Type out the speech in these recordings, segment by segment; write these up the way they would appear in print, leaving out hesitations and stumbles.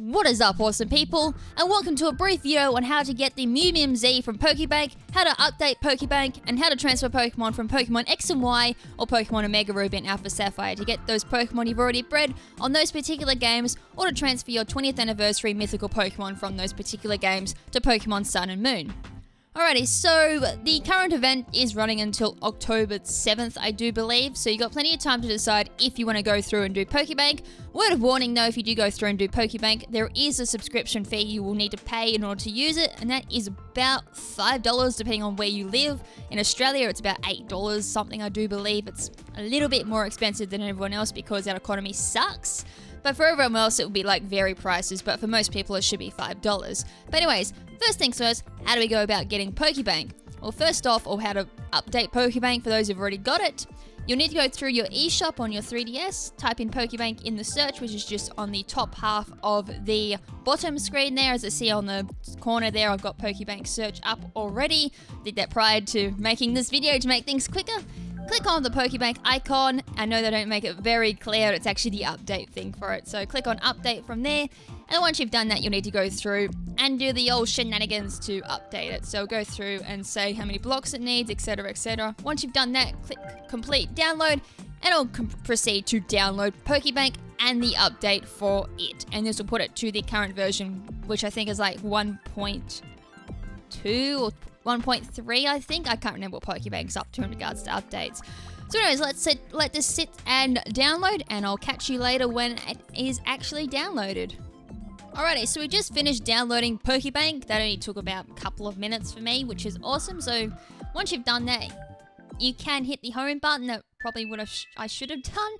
What is up, awesome people, and welcome to a brief video on how to get the Mewnium Z from Poké Bank, how to update Poké Bank, and how to transfer Pokemon from Pokemon X and Y or Pokemon Omega Ruby and Alpha Sapphire to get those Pokemon you've already bred on those particular games, or to transfer your 20th anniversary mythical Pokemon from those particular games to Pokemon Sun and Moon. Alrighty, so the current event is running until October 7th, I do believe, so you got plenty of time to decide if you want to go through and do Poké Bank. Word of warning though, if you do go through and do Poké Bank, there is a subscription fee you will need to pay in order to use it, and that is about $5 depending on where you live. In Australia, it's about $8, something I do believe. It's a little bit more expensive than everyone else because our economy sucks. But for everyone else, it will be like very prices, but for most people, it should be $5. But anyways, first things first, how do we go about getting Poké Bank? Well, first off, or how to update Poké Bank for those who've already got it, you'll need to go through your eShop on your 3DS, type in Poké Bank in the search, which is just on the top half of the bottom screen there. As I see on the corner there, I've got Poké Bank search up already. Did that prior to making this video to make things quicker. Click on the Poké Bank icon. I know they don't make it very clear, it's actually the update thing for it. So click on update from there, and once you've done that, you'll need to go through and do the old shenanigans to update it. So go through and say how many blocks it needs, etc, etc. Once you've done that, click complete download, and it'll proceed to download Poké Bank and the update for it. And this will put it to the current version, which I think is like 1.2 or 1.3, I think. I can't remember what Poké Bank's up to in regards to updates. So anyways, let this sit and download, and I'll catch you later when it is actually downloaded. Alrighty, so we just finished downloading Poké Bank. That only took about a couple of minutes for me, which is awesome. So once you've done that, you can hit the home button. That probably I should have done.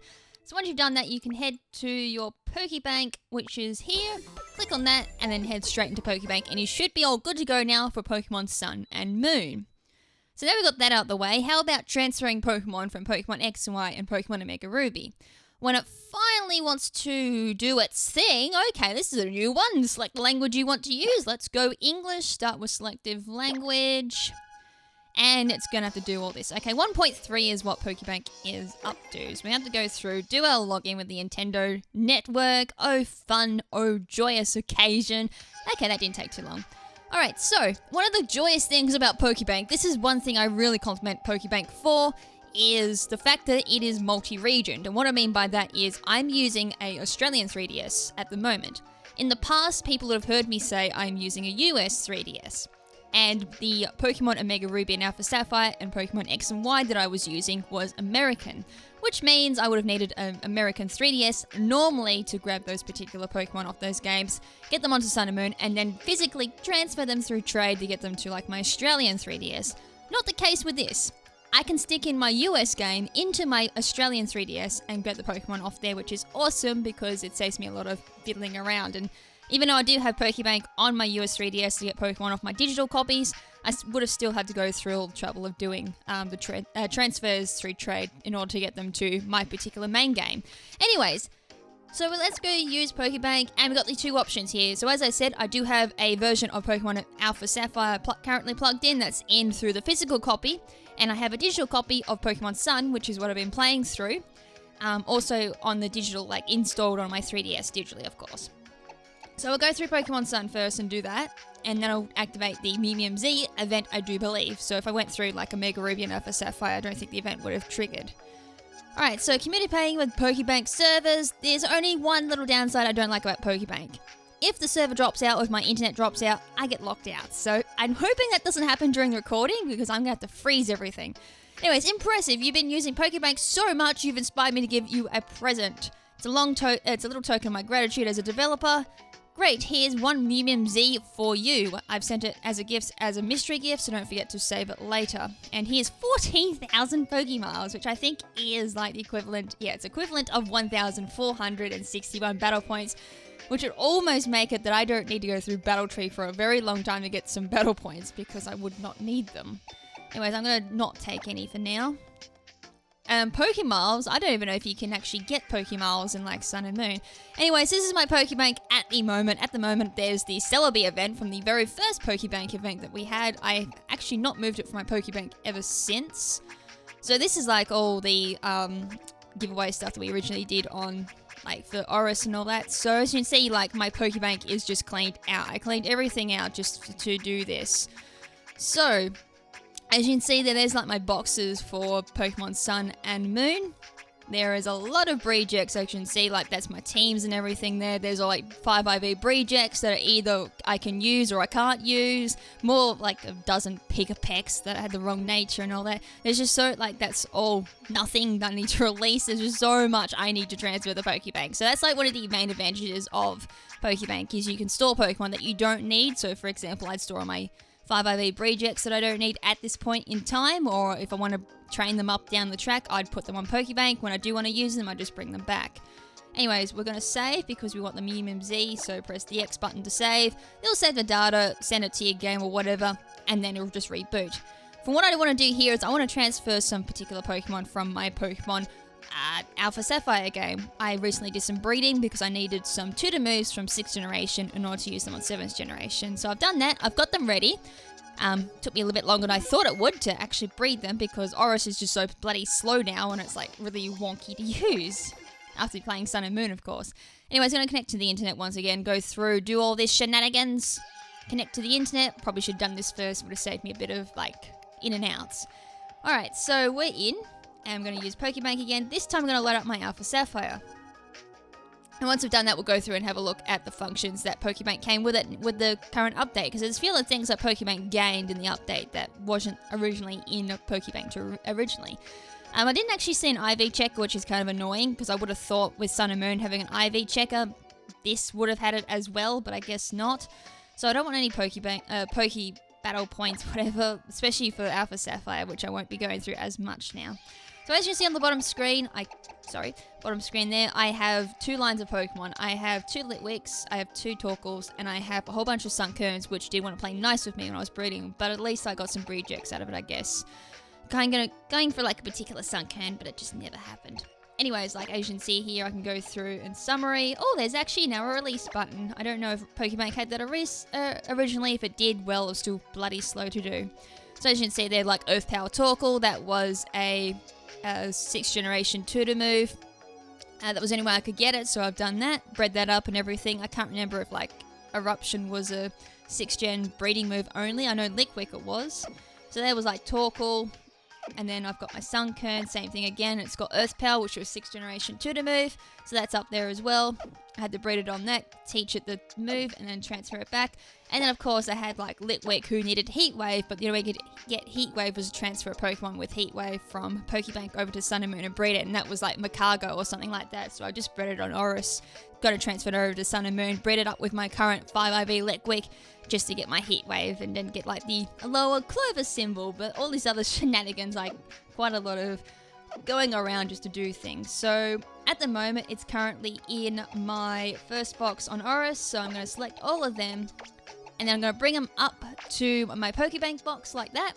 So once you've done that, you can head to your Poké Bank, which is here. Click on that and then head straight into Poké Bank, and you should be all good to go now for Pokemon Sun and Moon. So now we've got that out the way, how about transferring Pokemon from Pokemon X and Y and Pokemon Omega Ruby? When it finally wants to do its thing, okay, this is a new one. Select the language you want to use. Let's go English, start with selective language. And it's going to have to do all this. Okay, 1.3 is what Poké Bank is up to. So we have to go through, do our login with the Nintendo network. Oh, fun. Oh, joyous occasion. Okay, that didn't take too long. Alright, so one of the joyous things about Poké Bank, this is one thing I really compliment Poké Bank for, is the fact that it is multi-regioned. And what I mean by that is I'm using a Australian 3DS at the moment. In the past, people would have heard me say I'm using a US 3DS. And the Pokemon Omega Ruby and Alpha Sapphire and Pokemon X and Y that I was using was American, which means I would have needed an American 3DS normally to grab those particular Pokemon off those games, get them onto Sun and Moon, and then physically transfer them through trade to get them to like my Australian 3DS. Not the case with this. I can stick in my US game into my Australian 3DS and get the Pokemon off there, which is awesome because it saves me a lot of fiddling around. And even though I do have Poké Bank on my US 3DS to get Pokemon off my digital copies, I would have still had to go through all the trouble of doing the transfers through trade in order to get them to my particular main game. Anyways, so let's go use Poké Bank, and we've got the two options here. So as I said, I do have a version of Pokemon Alpha Sapphire currently plugged in that's in through the physical copy, and I have a digital copy of Pokemon Sun, which is what I've been playing through, also on the digital, like installed on my 3DS digitally, of course. So I'll go through Pokemon Sun first and do that, and then I'll activate the Mewnium Z event, I do believe. So if I went through like Omega Ruby and Alpha Sapphire, I don't think the event would have triggered. Alright, so communicating with Poké Bank servers, there's only one little downside I don't like about Poké Bank. If the server drops out or if my internet drops out, I get locked out. So I'm hoping that doesn't happen during the recording because I'm going to have to freeze everything. Anyways, impressive. You've been using Poké Bank so much, you've inspired me to give you a present. It's a little token of my gratitude as a developer. Great, here's one Mewnium Z for you. I've sent it as a gift, as a mystery gift, so don't forget to save it later. And here's 14,000 Pokemiles, which I think is like the equivalent, it's equivalent of 1,461 battle points, which would almost make it that I don't need to go through Battle Tree for a very long time to get some battle points, because I would not need them. Anyways, I'm going to not take any for now. Pokemiles, I don't even know if you can actually get Pokemiles in like Sun and Moon. Anyways, this is my Poké Bank at the moment. At the moment, there's the Celebi event from the very first Poké Bank event that we had. I've actually not moved it from my Poké Bank ever since. So this is like all the giveaway stuff that we originally did on like for ORAS and all that. So as you can see, like my PokeBank is just cleaned out. I cleaned everything out just to do this. So as you can see there's like my boxes for Pokemon Sun and Moon. There is a lot of Breejecks, as you can see, like that's my teams and everything there. There's all like 5IV Breejecks that are either I can use or I can't use. More like a dozen Pikapeks that had the wrong nature and all that. There's just so, like, that's all nothing that I need to release. There's just so much I need to transfer the Pokebank. So that's like one of the main advantages of Pokebank is you can store Pokemon that you don't need. So for example, I'd store my 5IV Breejecks that I don't need at this point in time, or if I want to train them up down the track, I'd put them on Pokebank. When I do want to use them, I just bring them back. Anyways, we're going to save because we want the Mewnium Z, so press the X button to save. It'll save the data, send it to your game or whatever, and then it'll just reboot. For what I want to do here is I want to transfer some particular Pokemon from my Pokemon Alpha Sapphire game. I recently did some breeding because I needed some tutor moves from 6th generation in order to use them on 7th generation. So I've done that, I've got them ready. Took me a little bit longer than I thought it would to actually breed them because ORAS is just so bloody slow now and it's like really wonky to use. After playing Sun and Moon, of course. Anyways, going to connect to the internet once again, go through, do all this shenanigans, connect to the internet. Probably should have done this first, would have saved me a bit of like in and outs. Alright, so we're in. And I'm going to use PokeBank again. This time I'm going to load up my Alpha Sapphire. And once we've done that, we'll go through and have a look at the functions that PokeBank came with it with the current update. Because there's a few of things that PokeBank gained in the update that wasn't originally in PokeBank originally. I didn't actually see an IV checker, which is kind of annoying. Because I would have thought with Sun and Moon having an IV checker, this would have had it as well. But I guess not. So I don't want any Poke Battle points, whatever. Especially for Alpha Sapphire, which I won't be going through as much now. So as you see on the bottom screen, there, I have 2 lines of Pokemon. I have 2 Litwicks, I have 2 Torkles, and I have a whole bunch of Sunkerns, which did want to play nice with me when I was breeding, but at least I got some Breejecks out of it, I guess. Going for like a particular Sunkern, but it just never happened. Anyways, like as you can see here, I can go through and summary. Oh, there's actually now a release button. I don't know if PokeBank had that originally. If it did, well, it was still bloody slow to do. So as you can see there, like Earth Power Torkoal, that was a 6th generation tutor move. That was the only way I could get it, so I've done that, bred that up and everything. I can't remember if like Eruption was a 6th gen breeding move only. I know Litwick it was. So there was like Torkoal, and then I've got my Sunkern, same thing again. It's got Earth Power, which was 6th generation tutor move, so that's up there as well. I had to breed it on that, teach it the move, and then transfer it back. And then, of course, I had, like, Litwick, who needed Heat Wave, but the only way I could get Heat Wave was to transfer a Pokemon with Heat Wave from PokeBank over to Sun and Moon and breed it, and that was, like, Macargo or something like that, so I just bred it on ORAS, got it transferred over to Sun and Moon, bred it up with my current 5IV Litwick, just to get my Heat Wave, and then get, like, the lower Clover symbol, but all these other shenanigans, like, quite a lot of going around just to do things. So at the moment it's currently in my first box on ORAS, so I'm going to select all of them and then I'm going to bring them up to my PokeBank box like that,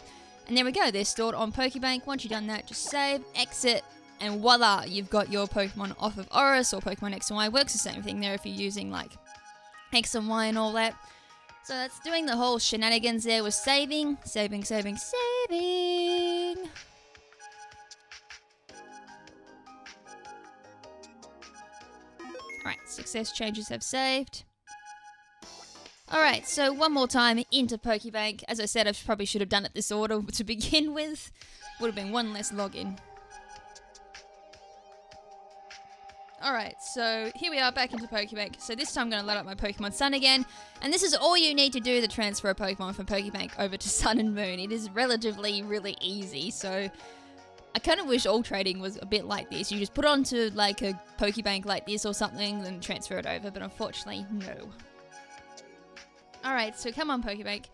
and there we go, they're stored on PokeBank. Once you've done that, just save, exit, and voila, you've got your Pokemon off of ORAS. Or Pokemon X and Y works the same thing there if you're using like X and Y and all that. So that's doing the whole shenanigans there with saving. Alright, success changes have saved. Alright, so one more time into PokeBank. As I said, I probably should have done it this order to begin with. Would have been one less login. Alright, so here we are back into PokeBank. So this time I'm going to load up my Pokemon Sun again. And this is all you need to do to transfer a Pokemon from PokeBank over to Sun and Moon. It is relatively, really easy, so I kind of wish all trading was a bit like this. You just put onto like a PokeBank like this or something, then transfer it over, but unfortunately, no. Alright, so come on PokeBank.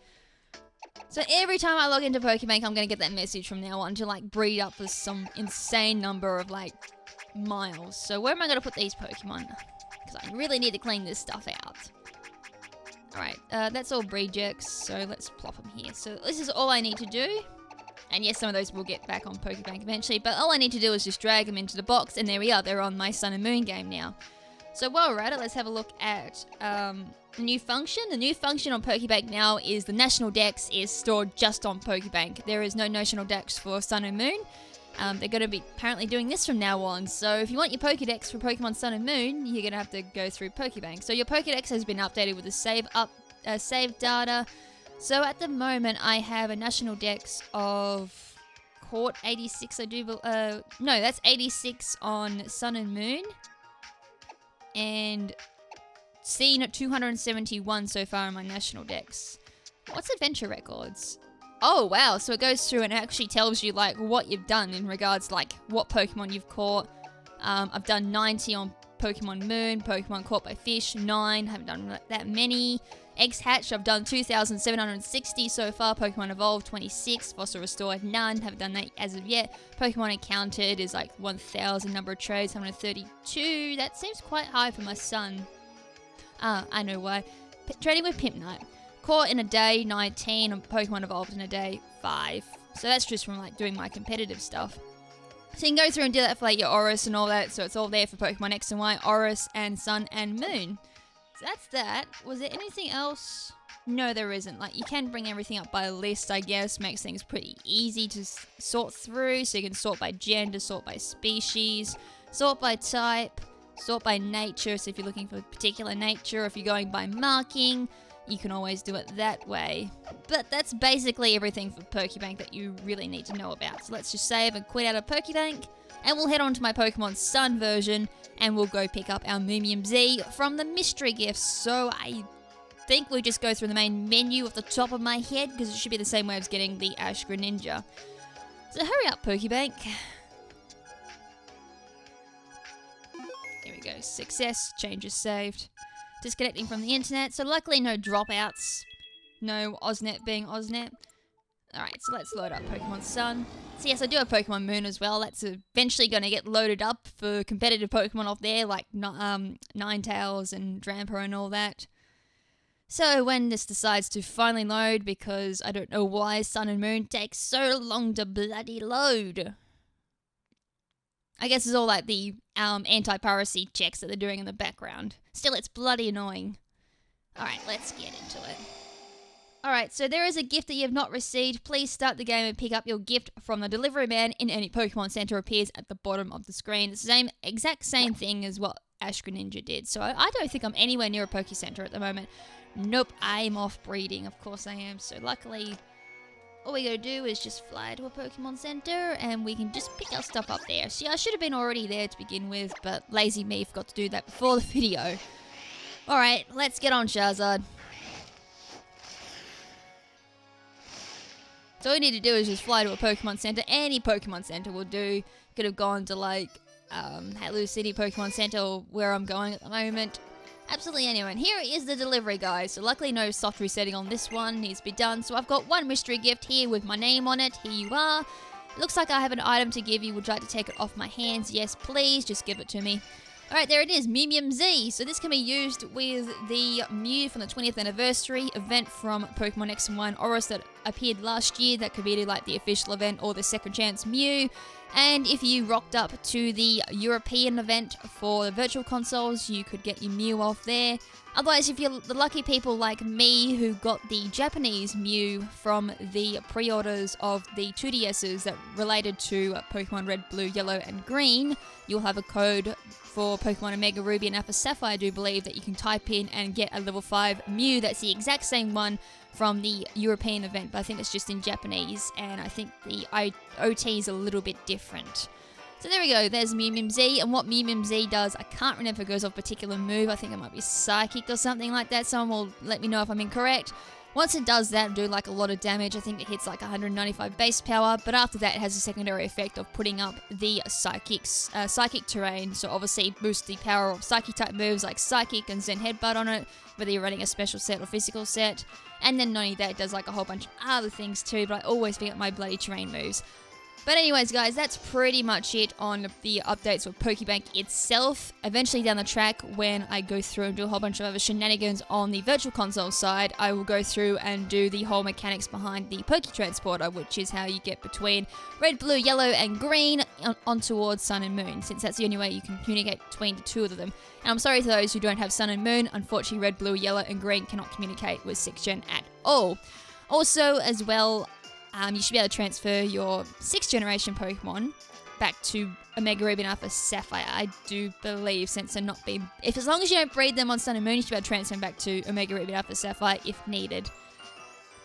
So every time I log into PokeBank, I'm going to get that message from now on to like breed up with some insane number of like miles. So where am I going to put these Pokemon? Because I really need to clean this stuff out. Alright, that's all Breejecks, so let's plop them here. So this is all I need to do. And yes, some of those will get back on PokeBank eventually, but all I need to do is just drag them into the box, and there we are, they're on my Sun and Moon game now. So while we're at it, let's have a look at the new function. The new function on PokeBank now is the National Dex is stored just on PokeBank. There is no National Dex for Sun and Moon. They're going to be apparently doing this from now on. So if you want your Pokédex for Pokemon Sun and Moon, you're going to have to go through Pokébank. So your Pokédex has been updated with the save data. So at the moment, I have a national dex of Court 86, I do. No, that's 86 on Sun and Moon. And seen at 271 so far in my national dex. What's adventure records? Oh wow, so it goes through and it actually tells you like what you've done in regards to like what Pokemon you've caught. I've done 90 on Pokemon Moon, Pokemon caught by fish, 9, haven't done that many. Eggs hatched, I've done 2,760 so far. Pokemon evolved, 26. Fossil restored, none, haven't done that as of yet. Pokemon encountered is like 1,000. Number of trades, 132. That seems quite high for my son. I know why. Trading with Pimpknight. Caught in a day, 19. Pokemon evolved in a day, 5. So that's just from like doing my competitive stuff. So you can go through and do that for like your ORAS and all that. So it's all there for Pokemon X and Y, ORAS and Sun and Moon. So that's that. Was there anything else? No, there isn't. Like you can bring everything up by list, I guess. Makes things pretty easy to sort through. So you can sort by gender, sort by species, sort by type, sort by nature. So if you're looking for a particular nature, or if you're going by marking, you can always do it that way. But that's basically everything for PokeBank that you really need to know about. So let's just save and quit out of PokeBank, and we'll head on to my Pokemon Sun version, and we'll go pick up our Mewnium Z from the mystery gifts. So I think we just go through the main menu off the top of my head, because it should be the same way as getting the Ash Greninja. So hurry up, PokeBank. There we go. Success. Changes saved. Disconnecting from the internet, so luckily no dropouts. No Oznet being Oznet. Alright, so let's load up Pokemon Sun. So yes, I do have Pokemon Moon as well. That's eventually going to get loaded up for competitive Pokemon off there, like Ninetales and Drampa and all that. So when this decides to finally load, because I don't know why Sun and Moon takes so long to bloody load. I guess it's all like the anti-piracy checks that they're doing in the background. Still, it's bloody annoying. Alright, let's get into it. Alright, so there is a gift that you have not received. Please start the game and pick up your gift from the delivery man in any Pokemon Center. Appears at the bottom of the screen. It's the exact same thing as what Ash Greninja did. So I don't think I'm anywhere near a Poke Center at the moment. Nope, I'm off breeding. Of course I am. So luckily, all we gotta do is just fly to a Pokemon Center and we can just pick our stuff up there. See, I should have been already there to begin with, but lazy me forgot to do that before the video. Alright, let's get on, Charizard. So all we need to do is just fly to a Pokemon Center. Any Pokemon Center will do. Could have gone to like Halo City Pokemon Center, or where I'm going at the moment. Absolutely anyone. Here is the delivery, guys. So luckily no soft resetting on this one needs to be done. So I've got one mystery gift here with my name on it. Here you are. Looks like I have an item to give you. Would you like to take it off my hands? Yes, please. Just give it to me. Alright, there it is. Mewnium Z. So this can be used with the Mew from the 20th anniversary event from Pokemon X and Y and ORAS that appeared last year. That could be either like the official event or the second chance Mew. And if you rocked up to the European event for the virtual consoles, you could get your Mew off there. Otherwise, if you're the lucky people like me who got the Japanese Mew from the pre-orders of the 2DSs that related to Pokemon Red, Blue, Yellow, and Green, you'll have a code for Pokemon Omega Ruby and Alpha Sapphire, I do believe, that you can type in and get a level 5 Mew. That's the exact same one from the European event, but I think it's just in Japanese, and I think the OT is a little bit different. So there we go, there's Mewnium Z, and what Mewnium Z does, I can't remember if it goes off a particular move. I think it might be Psychic or something like that. Someone will let me know if I'm incorrect. Once it does that, do like a lot of damage. I think it hits like 195 base power, but after that it has a secondary effect of putting up the psychic terrain. So obviously boost the power of psychic type moves like Psychic and Zen Headbutt on it, whether you're running a special set or physical set. And then not only that, it does like a whole bunch of other things too, but I always forget my bloody terrain moves. But anyways, guys, that's pretty much it on the updates for PokeBank itself. Eventually down the track, when I go through and do a whole bunch of other shenanigans on the virtual console side, I will go through and do the whole mechanics behind the Poke Transporter, which is how you get between Red, Blue, Yellow, and Green on towards Sun and Moon, since that's the only way you can communicate between the two of them. And I'm sorry to those who don't have Sun and Moon. Unfortunately, Red, Blue, Yellow, and Green cannot communicate with 6th Gen at all. Also, as well, you should be able to transfer your 6th generation Pokemon back to Omega Ruby and Alpha Sapphire. I do believe, since they're not being... As long as you don't breed them on Sun and Moon, you should be able to transfer them back to Omega Ruby and Alpha Sapphire if needed.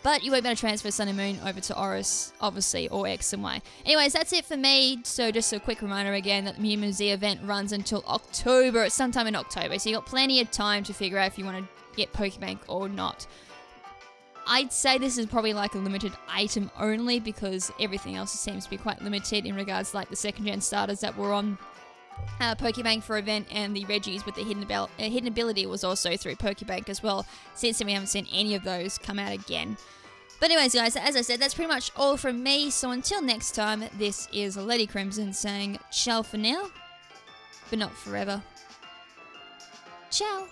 But you won't be able to transfer Sun and Moon over to ORAS, obviously, or X and Y. Anyways, that's it for me. So just a quick reminder again that the Mewnium Z event runs until October, sometime in October. So you've got plenty of time to figure out if you want to get PokeBank or not. I'd say this is probably like a limited item only because everything else seems to be quite limited in regards to like the 2nd gen starters that were on PokeBank for event, and the Reggies with the hidden ability was also through PokeBank as well. Since then we haven't seen any of those come out again. But anyways guys, as I said, that's pretty much all from me. So until next time, this is Lady KrimZen saying ciao for now, but not forever. Ciao!